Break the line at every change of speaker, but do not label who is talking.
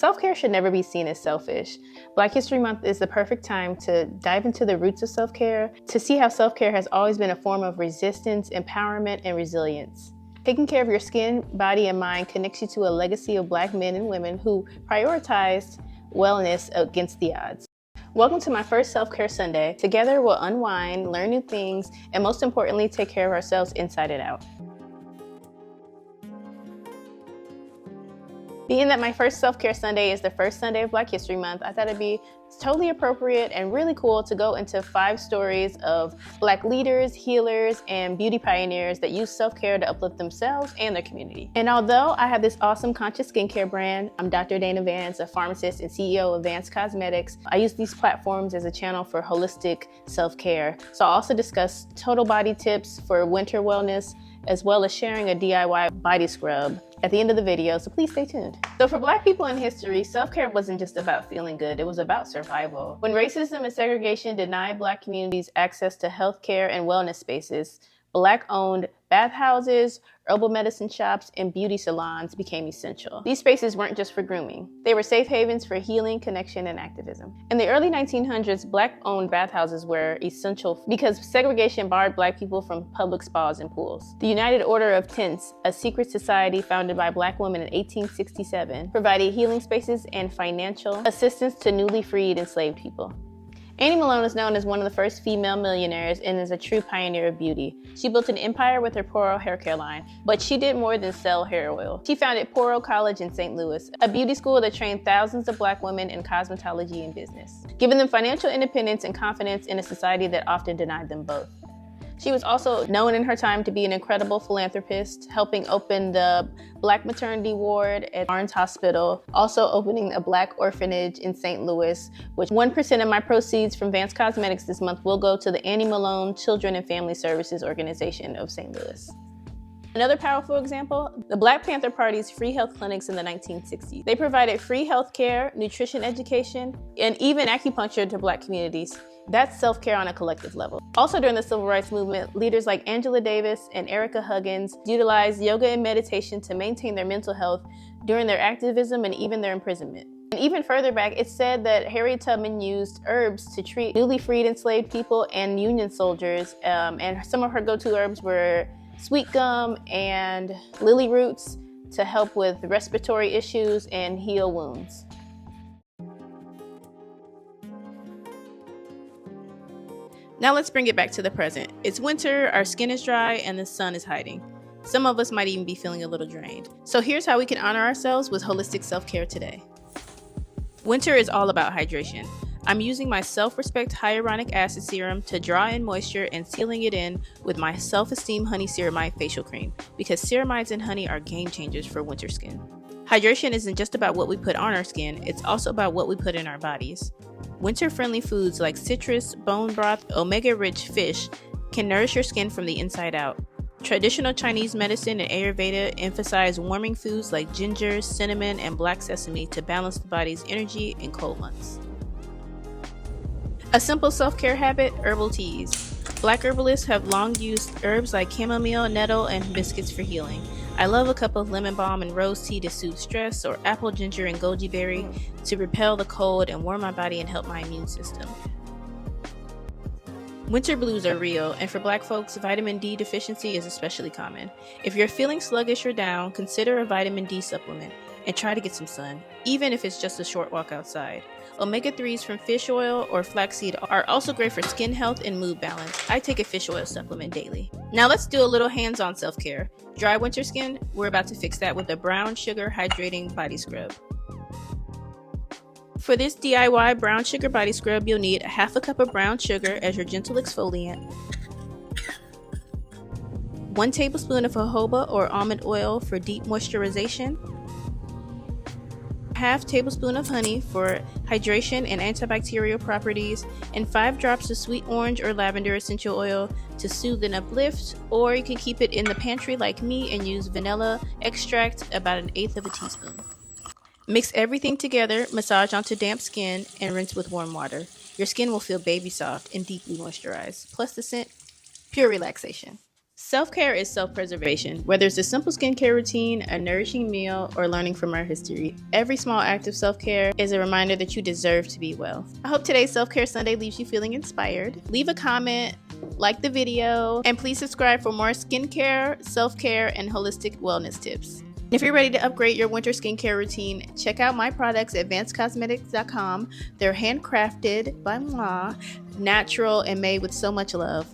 Self-care should never be seen as selfish. Black History Month is the perfect time to dive into the roots of self-care, to see how self-care has always been a form of resistance, empowerment, and resilience. Taking care of your skin, body, and mind connects you to a legacy of Black men and women who prioritized wellness against the odds. Welcome to my first Self-Care Sunday. Together we'll unwind, learn new things, and most importantly, take care of ourselves inside and out. Being that my first Self-Care Sunday is the first Sunday of Black History Month, I thought it'd be totally appropriate and really cool to go into 5 stories of Black leaders, healers, and beauty pioneers that use self-care to uplift themselves and their community. And although I have this awesome conscious skincare brand, I'm Dr. Dana Vance, a pharmacist and CEO of Vance Cosmetics. I use these platforms as a channel for holistic self-care. So I'll also discuss total body tips for winter wellness, as well as sharing a DIY body scrub at the end of the video, so please stay tuned. So for Black people in history, self-care wasn't just about feeling good, it was about survival. When racism and segregation denied Black communities access to healthcare and wellness spaces, Black-owned bathhouses, herbal medicine shops, and beauty salons became essential. These spaces weren't just for grooming. They were safe havens for healing, connection, and activism. In the early 1900s, Black-owned bathhouses were essential because segregation barred Black people from public spas and pools. The United Order of Tents, a secret society founded by Black women in 1867, provided healing spaces and financial assistance to newly freed enslaved people. Annie Malone is known as one of the first female millionaires and is a true pioneer of beauty. She built an empire with her Poro hair care line, but she did more than sell hair oil. She founded Poro College in St. Louis, a beauty school that trained thousands of Black women in cosmetology and business, giving them financial independence and confidence in a society that often denied them both. She was also known in her time to be an incredible philanthropist, helping open the Black maternity ward at Barnes Hospital, also opening a Black orphanage in St. Louis, which 1% of my proceeds from Vance Cosmetics this month will go to the Annie Malone Children and Family Services Organization of St. Louis. Another powerful example, the Black Panther Party's free health clinics in the 1960s. They provided free health care, nutrition education, and even acupuncture to Black communities. That's self-care on a collective level. Also during the Civil Rights Movement, leaders like Angela Davis and Erica Huggins utilized yoga and meditation to maintain their mental health during their activism and even their imprisonment. And even further back, it's said that Harriet Tubman used herbs to treat newly freed enslaved people and Union soldiers, and some of her go-to herbs were sweet gum and lily roots to help with respiratory issues and heal wounds. Now let's bring it back to the present. It's winter, our skin is dry, and the sun is hiding. Some of us might even be feeling a little drained. So here's how we can honor ourselves with holistic self-care today. Winter is all about hydration. I'm using my Self-Respect Hyaluronic Acid Serum to draw in moisture and sealing it in with my Self-Esteem Honey Ceramide Facial Cream, because ceramides and honey are game changers for winter skin. Hydration isn't just about what we put on our skin, it's also about what we put in our bodies. Winter-friendly foods like citrus, bone broth, omega-rich fish can nourish your skin from the inside out. Traditional Chinese medicine and Ayurveda emphasize warming foods like ginger, cinnamon, and black sesame to balance the body's energy in cold months. A simple self-care habit, herbal teas. Black herbalists have long used herbs like chamomile, nettle, and hibiscus for healing. I love a cup of lemon balm and rose tea to soothe stress, or apple ginger and goji berry to repel the cold and warm my body and help my immune system. Winter blues are real, and for Black folks, vitamin D deficiency is especially common. If you're feeling sluggish or down, consider a vitamin D supplement and try to get some sun, even if it's just a short walk outside. Omega-3s from fish oil or flaxseed are also great for skin health and mood balance. I take a fish oil supplement daily. Now let's do a little hands-on self-care. Dry winter skin? We're about to fix that with a brown sugar hydrating body scrub. For this DIY brown sugar body scrub, you'll need 1/2 cup of brown sugar as your gentle exfoliant, 1 tablespoon of jojoba or almond oil for deep moisturization, 1/2 tablespoon of honey for hydration and antibacterial properties, and 5 drops of sweet orange or lavender essential oil to soothe and uplift, or you can keep it in the pantry like me and use vanilla extract, about 1/8 of a teaspoon. Mix everything together, massage onto damp skin, and rinse with warm water. Your skin will feel baby soft and deeply moisturized. Plus the scent, pure relaxation. Self-care is self-preservation. Whether it's a simple skincare routine, a nourishing meal, or learning from our history, every small act of self-care is a reminder that you deserve to be well. I hope today's Self-Care Sunday leaves you feeling inspired. Leave a comment, like the video, and please subscribe for more skincare, self-care, and holistic wellness tips. If you're ready to upgrade your winter skincare routine, check out my products at advancedcosmetics.com. They're handcrafted by moi, natural, and made with so much love.